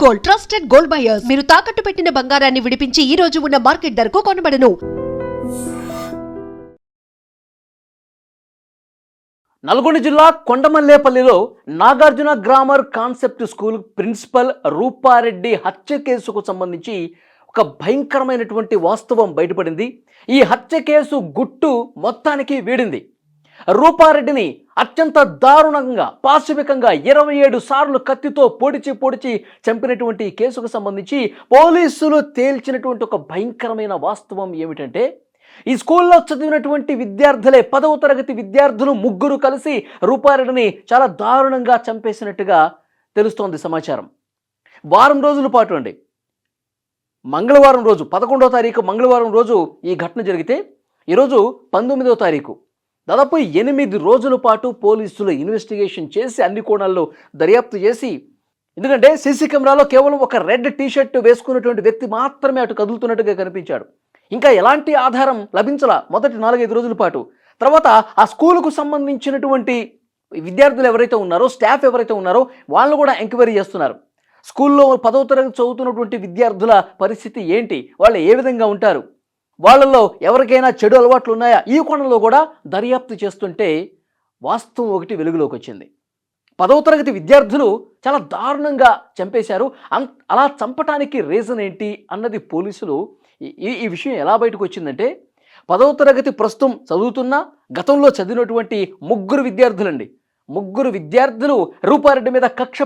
Gold, trusted gold buyers. మీరు తాకట్టు పెట్టిన బంగారాన్ని విడిపించి ఈ రోజు ఉన్న మార్కెట్ ధరకు కొనబడను. నల్గొండ జిల్లా కొండమల్లేపల్లిలో Nagarjuna grammar concept school principal Rupa Reddy హత్య కేసుకు సంబంధించి ఒక భయంకరమైనటువంటి వాస్తవం బయటపడింది. ఈ హత్య కేసు గుట్టు మొత్తానికి వీడింది. రూపారెడ్డిని అత్యంత దారుణంగా పాశవికంగా 27 సార్లు కత్తితో పొడిచి చంపినటువంటి కేసుకు సంబంధించి పోలీసులు తేల్చినటువంటి ఒక భయంకరమైన వాస్తవం ఏమిటంటే, ఈ స్కూల్లో చదివినటువంటి విద్యార్థులే 10వ తరగతి విద్యార్థులు ముగ్గురు కలిసి రూపారెడ్డిని చాలా దారుణంగా చంపేసినట్టుగా తెలుస్తోంది సమాచారం. వారం రోజుల పాటు అండి, మంగళవారం రోజు 11వ తారీఖు మంగళవారం రోజు ఈ ఘటన జరిగితే ఈరోజు 19వ తారీఖు దాదాపు 8 రోజుల పాటు పోలీసులు ఇన్వెస్టిగేషన్ చేసి అన్ని కోణాల్లో దర్యాప్తు చేసి, ఎందుకంటే సీసీ కెమెరాలో కేవలం ఒక రెడ్ టీషర్ట్ వేసుకున్నటువంటి వ్యక్తి మాత్రమే అటు కదులుతున్నట్టుగా కనిపించాడు. ఇంకా ఎలాంటి ఆధారం లభించలా మొదటి 4-5 రోజుల పాటు. తర్వాత ఆ స్కూలుకు సంబంధించినటువంటి విద్యార్థులు ఎవరైతే ఉన్నారో, స్టాఫ్ ఎవరైతే ఉన్నారో వాళ్ళను కూడా ఎంక్వైరీ చేస్తున్నారు. స్కూల్లో 10వ తరగతి చదువుతున్నటువంటి విద్యార్థుల పరిస్థితి ఏంటి, వాళ్ళు ఏ విధంగా ఉంటారు, వాళ్ళల్లో ఎవరికైనా చెడు అలవాట్లు ఉన్నాయా, ఈ కోణంలో కూడా దర్యాప్తు చేస్తుంటే వాస్తవం ఒకటి వెలుగులోకి వచ్చింది. 10వ తరగతి విద్యార్థులు చాలా దారుణంగా చంపేశారు. అలా చంపటానికి రీజన్ ఏంటి అన్నది పోలీసులు ఈ విషయం ఎలా బయటకు వచ్చిందంటే, 10వ తరగతి ప్రస్తుతం చదువుతున్న గతంలో చదివినటువంటి ముగ్గురు విద్యార్థులు రూపారెడ్డి మీద కక్ష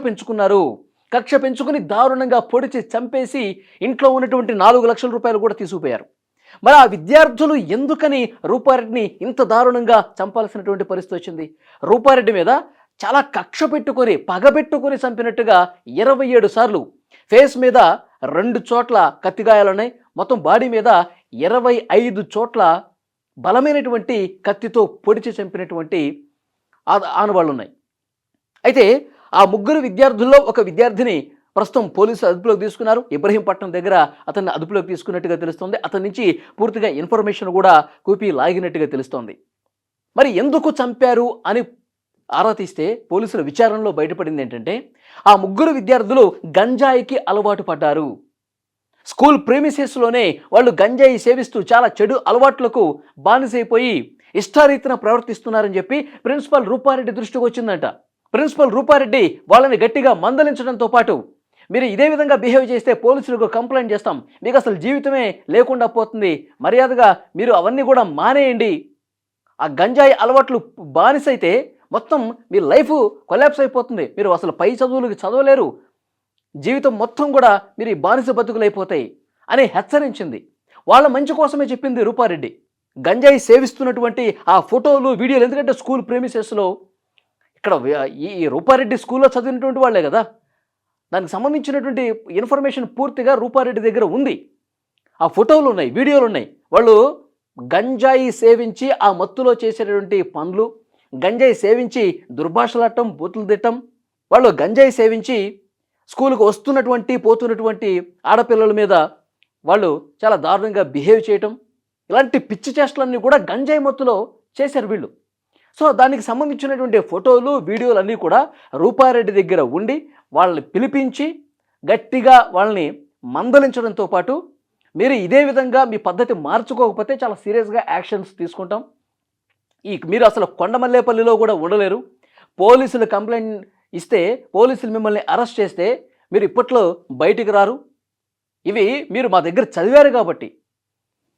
పెంచుకుని దారుణంగా పొడిచి చంపేసి ఇంట్లో ఉన్నటువంటి 4 లక్షల రూపాయలు కూడా తీసుకుపోయారు. మరి ఆ విద్యార్థులు ఎందుకని రూపారెడ్డిని ఇంత దారుణంగా చంపాల్సినటువంటి పరిస్థితి వచ్చింది? రూపారెడ్డి మీద చాలా కక్ష పెట్టుకొని పగబెట్టుకొని చంపినట్టుగా 27 సార్లు ఫేస్ మీద 2 చోట్ల కత్తిగాయాలున్నాయి. మొత్తం బాడీ మీద 25 చోట్ల బలమైనటువంటి కత్తితో పొడిచి చంపినటువంటి ఆనవాళ్ళు ఉన్నాయి. అయితే ఆ ముగ్గురు విద్యార్థుల్లో ఒక విద్యార్థిని ప్రస్తుతం పోలీసులు అదుపులోకి తీసుకున్నారు. ఇబ్రహీంపట్నం దగ్గర అతన్ని అదుపులోకి తీసుకున్నట్టుగా తెలుస్తోంది. అతని నుంచి పూర్తిగా ఇన్ఫర్మేషన్ కూడా కూపీ లాగినట్టుగా తెలుస్తోంది. మరి ఎందుకు చంపారు అని ఆరా తీస్తే పోలీసుల విచారణలో బయటపడింది ఏంటంటే, ఆ ముగ్గురు విద్యార్థులు గంజాయికి అలవాటు పడ్డారు. స్కూల్ ప్రెమిసెస్లోనే వాళ్ళు గంజాయి సేవిస్తూ చాలా చెడు అలవాట్లకు బానిసైపోయి ఇష్టారీతిన ప్రవర్తిస్తున్నారని చెప్పి ప్రిన్సిపల్ రూపారెడ్డి దృష్టికి వచ్చిందంట. ప్రిన్సిపల్ రూపారెడ్డి వాళ్ళని గట్టిగా మందలించడంతో పాటు, మీరు ఇదే విధంగా బిహేవ్ చేస్తే పోలీసులకు కంప్లైంట్ చేస్తాం, మీకు అసలు జీవితమే లేకుండా పోతుంది, మర్యాదగా మీరు అవన్నీ కూడా మానేయండి, ఆ గంజాయి అలవాట్లు బానిసైతే మొత్తం మీ లైఫ్ కొలాప్స్ అయిపోతుంది, మీరు అసలు పై చదువులకు చదవలేరు, జీవితం మొత్తం కూడా మీరు ఈ బానిస బతుకులైపోతాయి అని హెచ్చరించింది. వాళ్ళ మంచి కోసమే చెప్పింది రూపారెడ్డి. గంజాయి సేవిస్తున్నటువంటి ఆ ఫోటోలు, వీడియోలు, ఎందుకంటే స్కూల్ ప్రెమిసెస్లో ఇక్కడ ఈ రూపారెడ్డి స్కూల్లో చదివినటువంటి వాళ్ళే కదా, దానికి సంబంధించినటువంటి ఇన్ఫర్మేషన్ పూర్తిగా రూపారెడ్డి దగ్గర ఉంది. ఆ ఫోటోలు ఉన్నాయి, వీడియోలు ఉన్నాయి. వాళ్ళు గంజాయి సేవించి ఆ మత్తులో చేసేటటువంటి పనులు, గంజాయి సేవించి దుర్భాషలాడటం, బూతులు తిట్టం, వాళ్ళు గంజాయి సేవించి స్కూల్కి వస్తున్నటువంటి పోతున్నటువంటి ఆడపిల్లల మీద వాళ్ళు చాలా దారుణంగా బిహేవ్ చేయటం, ఇలాంటి పిచ్చి చేష్టలన్నీ కూడా గంజాయి మత్తులో చేశారు వీళ్ళు. సో దానికి సంబంధించినటువంటి ఫోటోలు, వీడియోలు అన్నీ కూడా రూపారెడ్డి దగ్గర ఉండి వాళ్ళని పిలిపించి గట్టిగా వాళ్ళని మందలించడంతో పాటు, మీరు ఇదే విధంగా మీ పద్ధతి మార్చుకోకపోతే చాలా సీరియస్గా యాక్షన్స్ తీసుకుంటాం, మీరు అసలు కొండమల్లేపల్లిలో కూడా ఉండలేరు, పోలీసులు కంప్లైంట్ ఇస్తే పోలీసులు మిమ్మల్ని అరెస్ట్ చేస్తే మీరు ఇప్పట్లో బయటికి రారు, ఇవి మీరు మా దగ్గర చదివారు కాబట్టి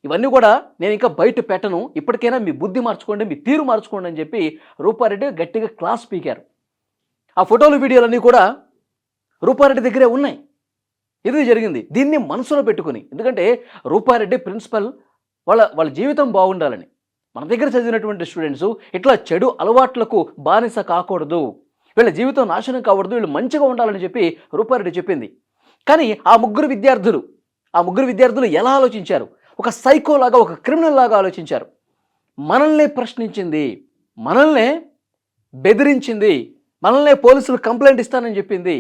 ఇవన్నీ కూడా నేను ఇంకా బయట పెట్టను, ఇప్పటికైనా మీ బుద్ధి మార్చుకోండి, మీ తీరు మార్చుకోండి అని చెప్పి రూపారెడ్డి గట్టిగా క్లాస్ పీకారు. ఆ ఫోటోలు, వీడియోలన్నీ కూడా రూపారెడ్డి దగ్గరే ఉన్నాయి. ఇది జరిగింది. దీన్ని మనసులో పెట్టుకుని, ఎందుకంటే రూపారెడ్డి ప్రిన్సిపల్ వాళ్ళ జీవితం బాగుండాలని, మన దగ్గర చదివినటువంటి స్టూడెంట్స్ ఇట్లా చెడు అలవాట్లకు బానిస కాకూడదు, వీళ్ళ జీవితం నాశనం కాకూడదు, వీళ్ళు మంచిగా ఉండాలని చెప్పి రూపారెడ్డి చెప్పింది. కానీ ఆ ముగ్గురు విద్యార్థులు ఎలా ఆలోచించారు? ఒక సైకోలాగా, ఒక క్రిమినల్ లాగా ఆలోచించారు. మనల్నే ప్రశ్నించింది, మనల్నే బెదిరించింది, మనల్నే పోలీసులు కంప్లైంట్ ఇస్తానని చెప్పింది.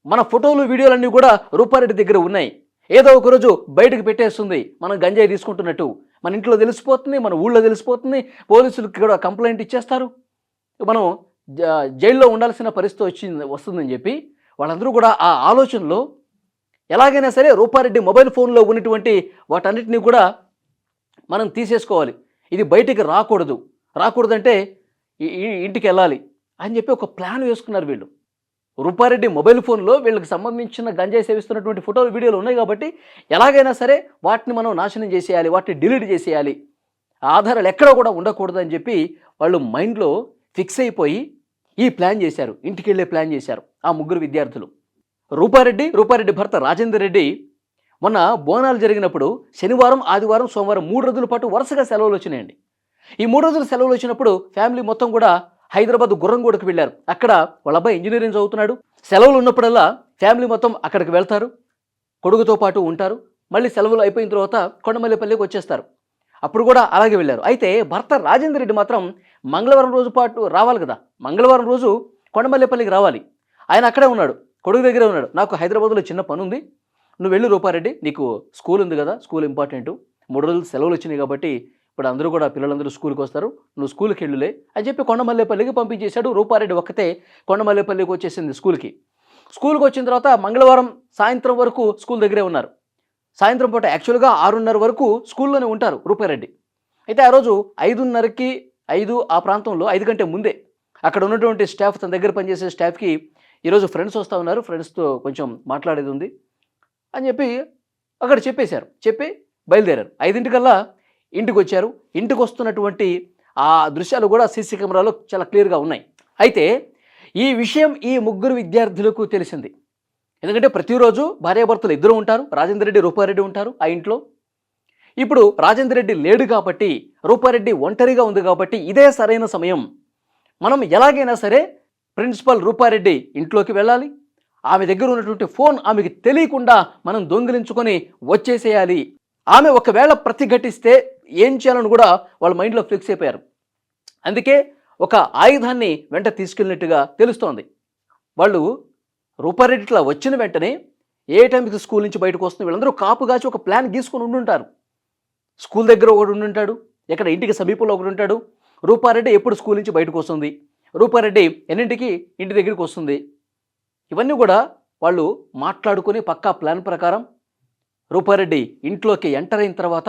మన ఫోటోలు, వీడియోలన్నీ కూడా రూపారెడ్డి దగ్గర ఉన్నాయి. ఏదో ఒకరోజు బయటకు పెట్టేస్తుంది మనం గంజాయి తీసుకుంటున్నట్టు, మన ఇంట్లో తెలిసిపోతుంది, మన ఊళ్ళో తెలిసిపోతుంది, పోలీసులకు కూడా కంప్లైంట్ ఇచ్చేస్తారు, మనం జైల్లో ఉండాల్సిన పరిస్థితి వస్తుందని చెప్పి వాళ్ళందరూ కూడా ఆ ఆలోచనలో ఎలాగైనా సరే రూపారెడ్డి మొబైల్ ఫోన్లో ఉన్నటువంటి వాటన్నిటిని కూడా మనం తీసేసుకోవాలి, ఇది బయటికి రాకూడదంటే ఇంటికి వెళ్ళాలి అని చెప్పి ఒక ప్లాన్ వేసుకున్నారు వీళ్ళు. రూపారెడ్డి మొబైల్ ఫోన్లో వీళ్ళకి సంబంధించిన గంజాయి సేవిస్తున్నటువంటి ఫోటోలు వీడియోలు ఉన్నాయి కాబట్టి ఎలాగైనా సరే వాటిని మనం నాశనం చేసేయాలి, వాటిని డిలీట్ చేసేయాలి, ఆధారాలు ఎక్కడ కూడా ఉండకూడదు అని చెప్పి వాళ్ళు మైండ్లో ఫిక్స్ అయిపోయి ఈ ప్లాన్ చేశారు, ఇంటికి వెళ్ళే ప్లాన్ చేశారు ఆ ముగ్గురు విద్యార్థులు. రూపారెడ్డి భర్త రాజేందర్ రెడ్డి మొన్న బోనాలు జరిగినప్పుడు శనివారం, ఆదివారం, సోమవారం 3 రోజుల పాటు వరుసగా సెలవులు వచ్చినాయండి. ఈ 3 రోజుల సెలవులు వచ్చినప్పుడు ఫ్యామిలీ మొత్తం కూడా హైదరాబాద్ గుర్రంగూడకు వెళ్ళారు. అక్కడ వాళ్ళ అబ్బాయి ఇంజనీరింగ్ చదువుతున్నాడు. సెలవులు ఉన్నప్పుడల్లా ఫ్యామిలీ మొత్తం అక్కడికి వెళ్తారు, కొడుకుతో పాటు ఉంటారు. మళ్ళీ సెలవులు అయిపోయిన తర్వాత కొండమల్లేపల్లికి వచ్చేస్తారు. అప్పుడు కూడా అలాగే వెళ్ళారు. అయితే భర్త రాజేందర్ రెడ్డి మాత్రం మంగళవారం రోజు పాటు రావాలి కదా, మంగళవారం రోజు కొండమల్లేపల్లికి రావాలి. ఆయన అక్కడే ఉన్నాడు, కొడుకు దగ్గరే ఉన్నాడు. నాకు హైదరాబాద్లో చిన్న పని ఉంది, నువ్వు వెళ్ళు రూపారెడ్డి, నీకు స్కూల్ ఉంది కదా, స్కూల్ ఇంపార్టెంట్, 3 రోజులు సెలవులు వచ్చినాయి కాబట్టి ఇప్పుడు అందరూ కూడా పిల్లలందరూ స్కూల్కి వస్తారు, నువ్వు స్కూల్కి వెళ్ళులే అని చెప్పి కొండమల్లేపల్లికి పంపించేశాడు. రూపారెడ్డి ఒక్కతే కొండమల్లేపల్లికి వచ్చేసింది స్కూల్కి వచ్చిన తర్వాత మంగళవారం సాయంత్రం వరకు స్కూల్ దగ్గరే ఉన్నారు. సాయంత్రం పూట యాక్చువల్గా 6:30 వరకు స్కూల్లోనే ఉంటారు రూపారెడ్డి. అయితే ఆ రోజు 5:30కి 5 ఆ ప్రాంతంలో 5 గంటే ముందే అక్కడ ఉన్నటువంటి స్టాఫ్, తన దగ్గర పనిచేసే స్టాఫ్కి ఈరోజు ఫ్రెండ్స్ వస్తూ ఉన్నారు, ఫ్రెండ్స్తో కొంచెం మాట్లాడేది ఉంది అని చెప్పి అక్కడ చెప్పేశారు. చెప్పి బయలుదేరారు. 5 ఇంటికి వచ్చారు. ఇంటికి వస్తున్నటువంటి ఆ దృశ్యాలు కూడా సీసీ కెమెరాలో చాలా క్లియర్గా ఉన్నాయి. అయితే ఈ విషయం ఈ ముగ్గురు విద్యార్థులకు తెలిసింది. ఎందుకంటే ప్రతిరోజు భార్యాభర్తలు ఇద్దరు ఉంటారు, రాజేందర్ రెడ్డి, రూపారెడ్డి ఉంటారు ఆ ఇంట్లో. ఇప్పుడు రాజేందర్ రెడ్డి లేడు కాబట్టి, రూపారెడ్డి ఒంటరిగా ఉంది కాబట్టి ఇదే సరైన సమయం, మనం ఎలాగైనా సరే ప్రిన్సిపల్ రూపారెడ్డి ఇంట్లోకి వెళ్ళాలి, ఆమె దగ్గర ఉన్నటువంటి ఫోన్ ఆమెకి తెలియకుండా మనం దొంగిలించుకొని వచ్చేసేయాలి, ఆమె ఒకవేళ ప్రతిఘటిస్తే ఏం చేయాలని కూడా వాళ్ళ మైండ్లో ఫిక్స్ అయిపోయారు. అందుకే ఒక ఆయుధాన్ని వెంట తీసుకెళ్ళినట్టుగా తెలుస్తోంది. వాళ్ళు రూపారెడ్డి ఇట్లా వచ్చిన వెంటనే ఏ టైంకి స్కూల్ నుంచి బయటకు వస్తుంది, వీళ్ళందరూ కాపుగాచి ఒక ప్లాన్ గీసుకొని ఉండుంటారు. స్కూల్ దగ్గర ఒకడు ఉండుంటాడు, ఇక్కడ ఇంటికి సమీపంలో ఒకడు ఉంటాడు. రూపారెడ్డి ఎప్పుడు స్కూల్ నుంచి బయటకు వస్తుంది, రూపారెడ్డి ఎన్నింటికి ఇంటి దగ్గరికి వస్తుంది, ఇవన్నీ కూడా వాళ్ళు మాట్లాడుకుని పక్కా ప్లాన్ ప్రకారం రూపారెడ్డి ఇంట్లోకి ఎంటర్ అయిన తర్వాత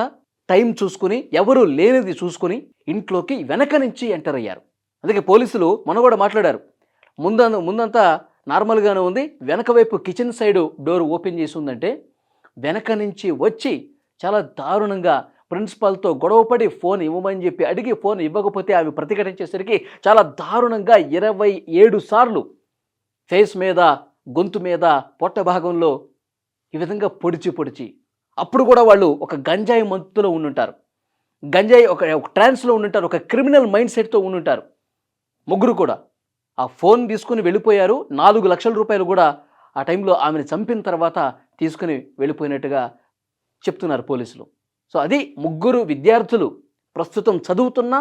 టైం చూసుకుని, ఎవరు లేనిది చూసుకుని ఇంట్లోకి వెనక నుంచి ఎంటర్ అయ్యారు. అందుకే పోలీసులు మొన్న కూడా మాట్లాడారు, ముందంతా నార్మల్గానే ఉంది, వెనక వైపు కిచెన్ సైడు డోర్ ఓపెన్ చేసి ఉందంటే వెనక నుంచి వచ్చి చాలా దారుణంగా ప్రిన్సిపాల్తో గొడవపడి ఫోన్ ఇవ్వమని చెప్పి అడిగి ఫోన్ ఇవ్వకపోతే ఆమె ప్రతిఘటించేసరికి చాలా దారుణంగా 27 సార్లు ఫేస్ మీద, గొంతు మీద, పొట్ట భాగంలో ఈ విధంగా పొడిచి అప్పుడు కూడా వాళ్ళు ఒక గంజాయి మంతులో ఉండుంటారు, గంజాయి ఒక ట్రాన్స్లో ఉండుంటారు, ఒక క్రిమినల్ మైండ్ సెట్తో ఉండుంటారు. ముగ్గురు కూడా ఆ ఫోన్ తీసుకుని వెళ్ళిపోయారు. 4 లక్షల రూపాయలు కూడా ఆ టైంలో ఆమెను చంపిన తర్వాత తీసుకుని వెళ్ళిపోయినట్టుగా చెప్తున్నారు పోలీసులు. సో అది ముగ్గురు విద్యార్థులు ప్రస్తుతం చదువుతున్నా,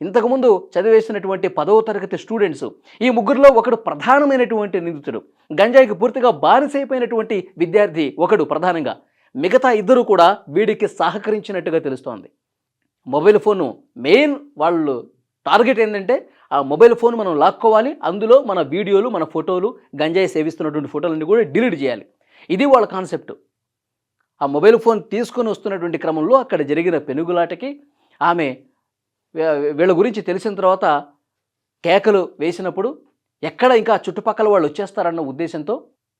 ఇంతకుముందు చదివేసినటువంటి 10వ తరగతి స్టూడెంట్స్. ఈ ముగ్గురులో ఒకడు ప్రధానమైనటువంటి నిందితుడు, గంజాయికి పూర్తిగా బానిసైపోయినటువంటి విద్యార్థి ఒకడు ప్రధానంగా. మిగతా ఇద్దరు కూడా వీడికి సహకరించినట్టుగా తెలుస్తోంది. మొబైల్ ఫోను మెయిన్ వాళ్ళు టార్గెట్ ఏంటంటే ఆ మొబైల్ ఫోన్ మనం లాక్కోవాలి, అందులో మన వీడియోలు, మన ఫోటోలు, గంజాయి సేవిస్తున్నటువంటి ఫోటోలన్నీ కూడా డిలీట్ చేయాలి. ఇది వాళ్ళ కాన్సెప్ట్. ఆ మొబైల్ ఫోన్ తీసుకొని వస్తున్నటువంటి క్రమంలో అక్కడ జరిగిన పెనుగులాటకి ఆమె వీళ్ళ గురించి తెలిసిన తర్వాత కేకలు వేసినప్పుడు ఎక్కడ ఇంకా చుట్టుపక్కల వాళ్ళు వచ్చేస్తారన్న ఉద్దేశంతో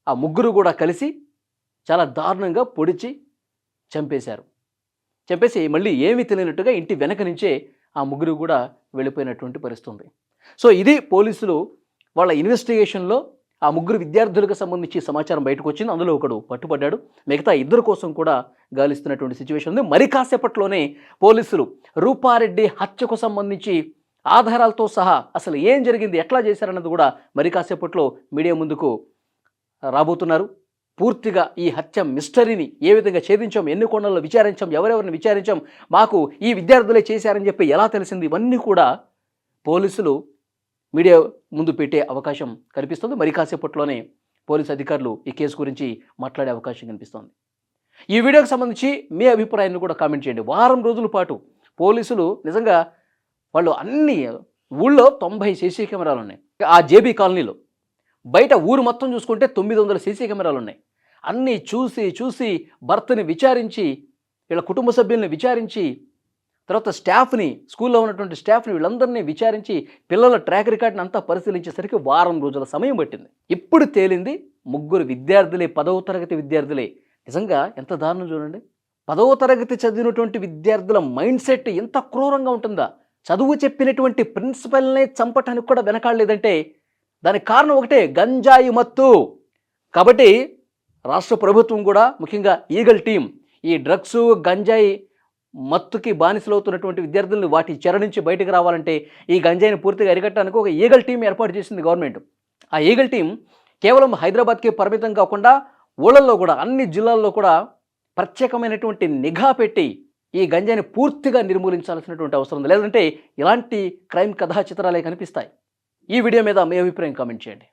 ఆ ముగ్గురు కూడా కలిసి చాలా దారుణంగా పొడిచి చంపేసి మళ్ళీ ఏమీ తెలియనట్టుగా ఇంటి వెనక నుంచే ఆ ముగ్గురు కూడా వెళ్ళిపోయినటువంటి పరిస్థితి ఉంది. సో ఇది పోలీసులు వాళ్ళ ఇన్వెస్టిగేషన్లో ఆ ముగ్గురు విద్యార్థులకు సంబంధించి సమాచారం బయటకు వచ్చింది. అందులో ఒకడు పట్టుబడ్డాడు, మిగతా ఇద్దరు కోసం కూడా గాలిస్తున్నటువంటి సిచ్యువేషన్ ఉంది. మరి కాసేపట్లోనే పోలీసులు రూపారెడ్డి హత్యకు సంబంధించి ఆధారాలతో సహా అసలు ఏం జరిగింది, ఎట్లా చేశారన్నది కూడా మరి కాసేపట్లో మీడియా ముందుకు రాబోతున్నారు. పూర్తిగా ఈ హత్య మిస్టరీని ఏ విధంగా ఛేదించాం, ఎన్ని కోణాల్లో విచారించాం, ఎవరెవరిని విచారించాం, మాకు ఈ విద్యార్థులే చేశారని చెప్పి ఎలా తెలిసింది, ఇవన్నీ కూడా పోలీసులు మీడియా ముందు పెట్టే అవకాశం కనిపిస్తుంది. మరి కాసేపట్లోనే పోలీసు అధికారులు ఈ కేసు గురించి మాట్లాడే అవకాశం కనిపిస్తోంది. ఈ వీడియోకి సంబంధించి మీ అభిప్రాయాన్ని కూడా కామెంట్ చేయండి. వారం రోజుల పాటు పోలీసులు నిజంగా వాళ్ళు అన్ని ఊళ్ళో 90 సీసీ కెమెరాలు ఉన్నాయి. ఆ జేబీ కాలనీలో బయట ఊరు మొత్తం చూసుకుంటే 900 సీసీ కెమెరాలు ఉన్నాయి. అన్నీ చూసి భర్తని విచారించి, వీళ్ళ కుటుంబ సభ్యుల్ని విచారించి, తర్వాత స్టాఫ్ని, స్కూల్లో ఉన్నటువంటి స్టాఫ్ని వీళ్ళందరినీ విచారించి, పిల్లల ట్రాక్ రికార్డ్ని అంతా పరిశీలించేసరికి వారం రోజుల సమయం పట్టింది. ఇప్పుడు తేలింది ముగ్గురు విద్యార్థులే, 10వ తరగతి విద్యార్థులే. నిజంగా ఎంత దారుణం చూడండి. 10వ తరగతి చదివినటువంటి విద్యార్థుల మైండ్ సెట్ ఎంత క్రూరంగా ఉంటుందా? చదువు చెప్పినటువంటి ప్రిన్సిపల్నే చంపటానికి కూడా వెనకాడలేదంటే దానికి కారణం ఒకటే, గంజాయి మత్తు. కాబట్టి రాష్ట్ర ప్రభుత్వం కూడా, ముఖ్యంగా ఈగల్ టీం, ఈ డ్రగ్స్ గంజాయి మత్తుకి బానిసలవుతున్నటువంటి విద్యార్థులను వాటి చెర నుంచి బయటకు రావాలంటే, ఈ గంజాయిని పూర్తిగా అరికట్టడానికి ఒక ఈగల్ టీం ఏర్పాటు చేసింది గవర్నమెంట్. ఆ ఈగల్ టీం కేవలం హైదరాబాద్కే పరిమితం కాకుండా ఊళ్ళల్లో కూడా, అన్ని జిల్లాల్లో కూడా ప్రత్యేకమైనటువంటి నిఘా పెట్టి ఈ గంజాయిని పూర్తిగా నిర్మూలించాల్సినటువంటి అవసరం ఉంది. లేదంటే ఇలాంటి క్రైమ్ కథా చిత్రాలే కనిపిస్తాయి. ఈ వీడియో మీద మీ అభిప్రాయం కామెంట్ చేయండి.